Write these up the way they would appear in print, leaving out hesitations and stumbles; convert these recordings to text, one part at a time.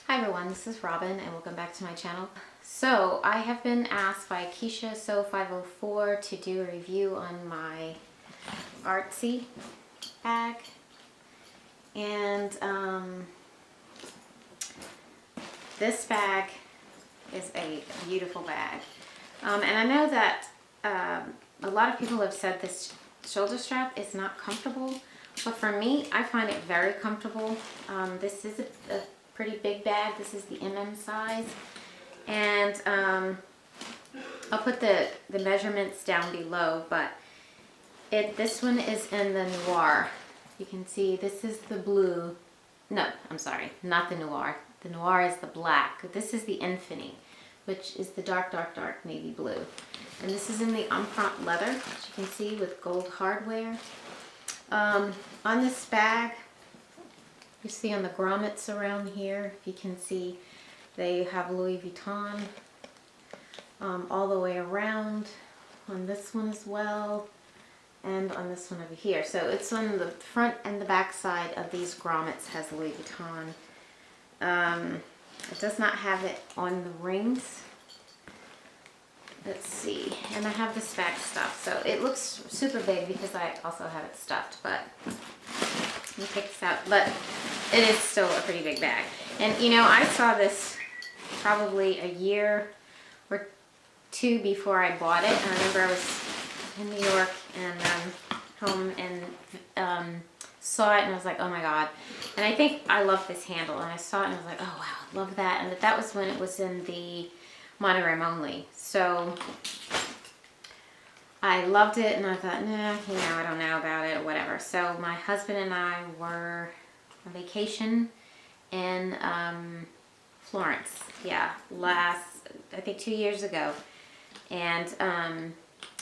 Hi everyone, this is Robin and welcome back to my channel. So I have been asked by Keisha So 504 to do a review on my Artsy bag, and this bag is a beautiful bag, and I know that a lot of people have said this shoulder strap is not comfortable, but for me I find it very comfortable. This is a pretty big bag. This is the size, and I'll put the measurements down below, but this one is in the noir. You can see this is the blue. No, I'm sorry, not the noir. The noir is the black. This is the Infini, which is the dark navy blue. And this is in the Empreinte leather, which you can see with gold hardware. On this bag, you see on the grommets around here, if you can see, they have Louis Vuitton all the way around on this one as well, and on this one over here. So it's on the front and the back side of these grommets has Louis Vuitton. It does not have it on the rings. Let's see, and I have this bag stuffed, so it looks super big because I also have it stuffed, but let me take this out. But it is still a pretty big bag. And you know, I saw this probably a year or two before I bought it. And I remember I was in New York and home and saw it, and I was like, oh my god. And I think I love this handle, and I saw it and I was like, oh wow, I love that. And that was when it was in the Monogram only. So I loved it, and I thought, nah, you know, I don't know about it or whatever. So my husband and I were on vacation in Florence, yeah, I think 2 years ago. And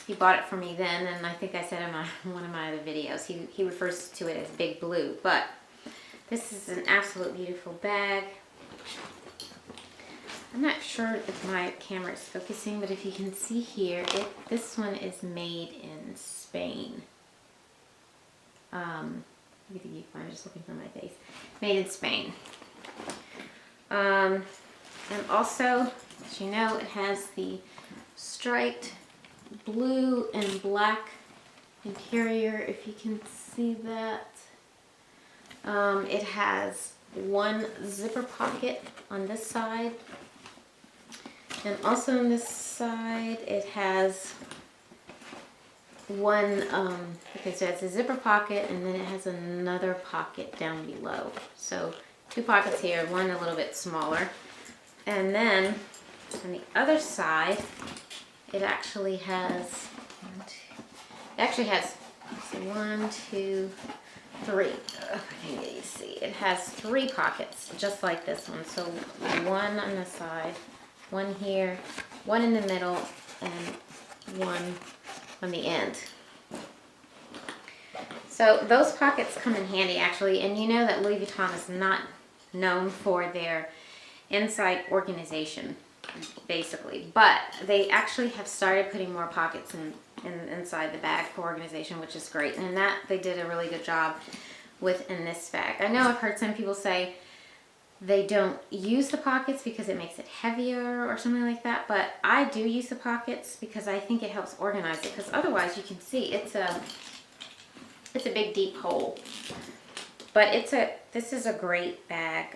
he bought it for me then, and I think I said in one of my other videos, he refers to it as Big Blue. But this is an absolute beautiful bag. I'm not sure if my camera is focusing, but if you can see here, this one is made in Spain. I'm just looking for my face. Made in Spain. And also, as you know, it has the striped blue and black interior, if you can see that. It has one zipper pocket on this side. And also on this side, it has one, okay, so it's a zipper pocket, and then it has another pocket down below. So two pockets here, one a little bit smaller. And then on the other side, it actually has, one, two, three. I can get you to see. It has three pockets, just like this one. So one on the side, one here, one in the middle, and one on the end. So those pockets come in handy, actually. And you know that Louis Vuitton is not known for their inside organization, basically, but they actually have started putting more pockets inside the bag for organization, which is great. And that they did a really good job with in this bag. I know I've heard some people say they don't use the pockets because it makes it heavier or something like that, but I do use the pockets because I think it helps organize it, because otherwise you can see it's a big deep hole. But this is a great bag.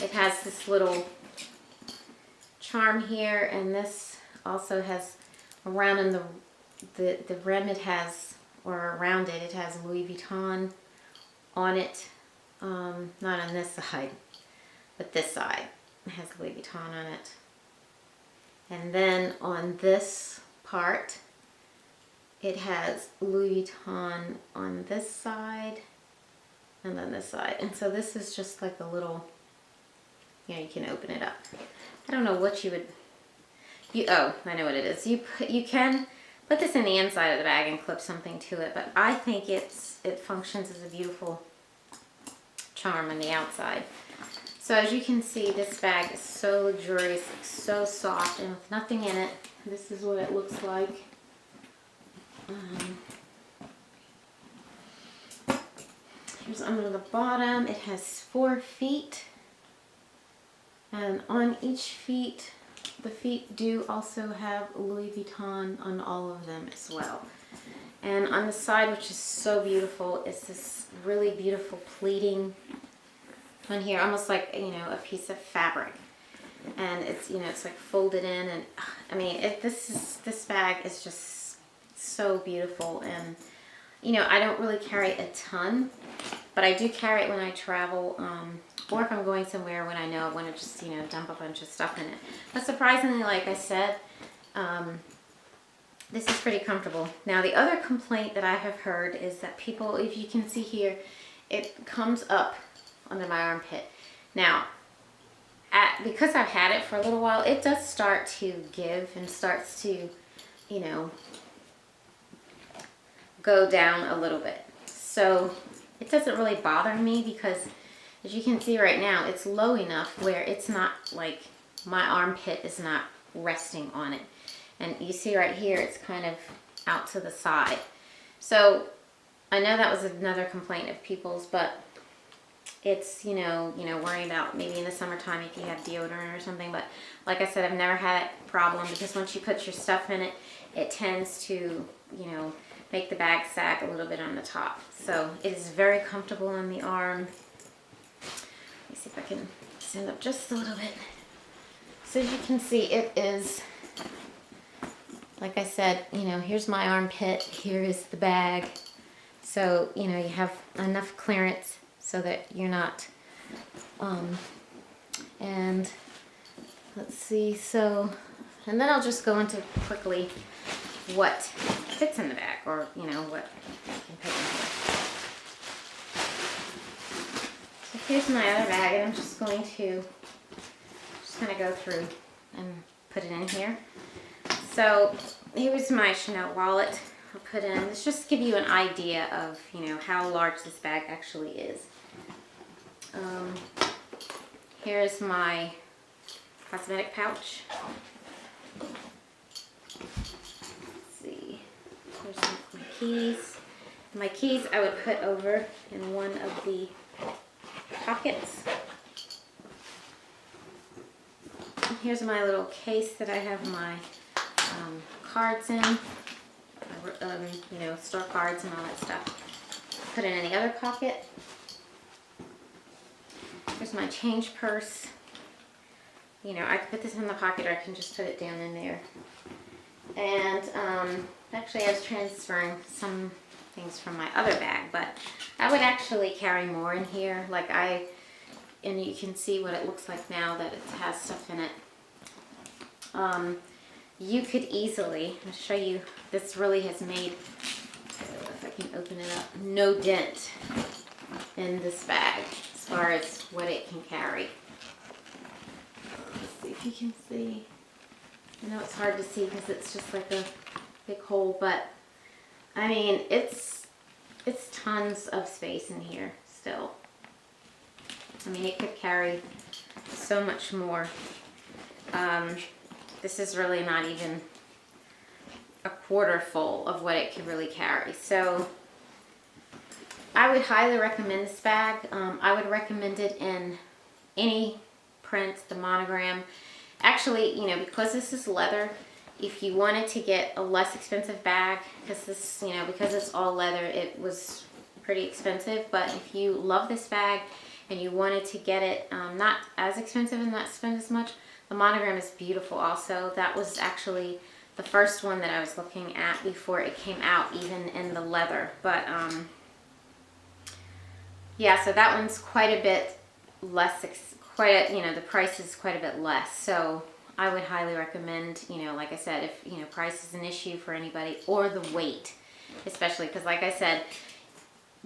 It has this little charm here, and this also has around in the rim, it has, or around it, it has Louis Vuitton on it. Not on this side, but this side has Louis Vuitton on it. And then on this part, it has Louis Vuitton on this side and on this side. And so this is just like a little, you know, you can open it up. I don't know what you would, oh, I know what it is. You can put this in the inside of the bag and clip something to it, but I think it functions as a beautiful charm on the outside. So as you can see, this bag is so luxurious, so soft, and with nothing in it. This is what it looks like. Here's under the bottom. It has 4 feet. And on each feet, the feet do also have Louis Vuitton on all of them as well. And on the side, which is so beautiful, is this really beautiful pleating on here, almost like, you know, a piece of fabric. And it's, you know, it's like folded in, and I mean, this bag is just so beautiful. And you know, I don't really carry a ton, but I do carry it when I travel, or if I'm going somewhere when I know I want to just, you know, dump a bunch of stuff in it. But surprisingly, like I said, this is pretty comfortable. Now, the other complaint that I have heard is that people, if you can see here, it comes up under my armpit. Now, because I've had it for a little while, it does start to give and starts to, you know, go down a little bit. So it doesn't really bother me because, as you can see right now, it's low enough where it's not like my armpit is not resting on it. And you see right here, it's kind of out to the side. So I know that was another complaint of people's, but it's, you know, worrying about maybe in the summertime if you have deodorant or something. But like I said, I've never had that problem because once you put your stuff in it, it tends to, you know, make the bag sag a little bit on the top. So it is very comfortable on the arm. Let me see if I can stand up just a little bit. So as you can see, it is, like I said, you know, here's my armpit, here is the bag. So, you know, you have enough clearance so that you're not, and let's see, so, and then I'll just go into quickly what fits in the bag, or, you know, what you can put in here. So here's my other bag, and I'm just going to go through and put it in here. So here's my Chanel wallet. I'll put in, let's just give you an idea of, you know, how large this bag actually is. Here's my cosmetic pouch. Let's see, here's my keys. My keys I would put over in one of the pockets. And here's my little case that I have my cards in, you know, store cards and all that stuff. Put in any other pocket. Here's my change purse. You know, I can put this in the pocket, or I can just put it down in there. And actually, I was transferring some things from my other bag, but I would actually carry more in here. Like and you can see what it looks like now that it has stuff in it. You could easily, I'll show you, this really has made, if I can open it up, no dent in this bag as far as what it can carry. Let's see if you can see. I know it's hard to see because it's just like a big hole, but I mean, it's tons of space in here still. I mean, it could carry so much more. This is really not even a quarter full of what it could really carry. So I would highly recommend this bag. I would recommend it in any print, the Monogram. Actually, you know, because this is leather, if you wanted to get a less expensive bag, because this, you know, because it's all leather, it was pretty expensive. But if you love this bag and you wanted to get it not as expensive and not spend as much, the Monogram is beautiful also. That was actually the first one that I was looking at before it came out, even in the leather. But yeah, so that one's quite a bit less, you know, the price is quite a bit less. So I would highly recommend, you know, like I said, if, you know, price is an issue for anybody, or the weight, especially because, like I said,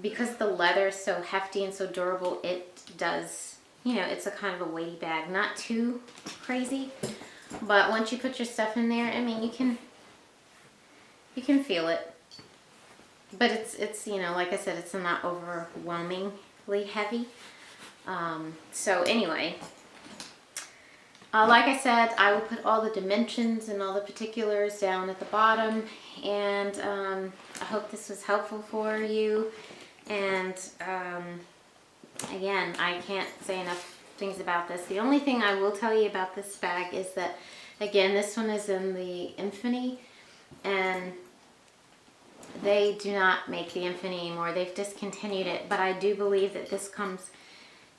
because the leather is so hefty and so durable, it does, you know, it's a kind of a weighty bag. Not too crazy, but once you put your stuff in there, I mean, you can feel it. But it's you know, like I said, it's not overwhelmingly heavy. So anyway, like I said, I will put all the dimensions and all the particulars down at the bottom, and I hope this was helpful for you. And again, I can't say enough things about this. The only thing I will tell you about this bag is that, again, this one is in the Infini, and they do not make the Infini anymore. They've discontinued it, but I do believe that this comes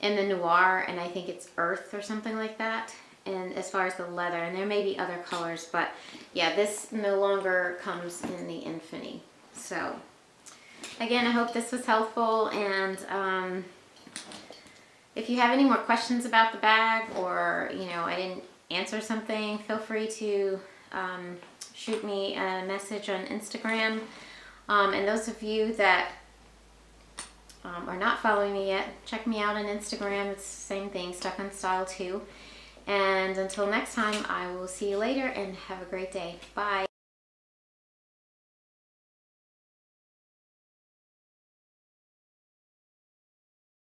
in the Noir, and I think it's Earth or something like that. And as far as the leather, and there may be other colors, but yeah, this no longer comes in the Infini. So again, I hope this was helpful, and if you have any more questions about the bag, or I didn't answer something, feel free to shoot me a message on Instagram. And those of you that are not following me yet, check me out on Instagram. It's the same thing, Stuck on Style too. And until next time, I will see you later, and have a great day. Bye.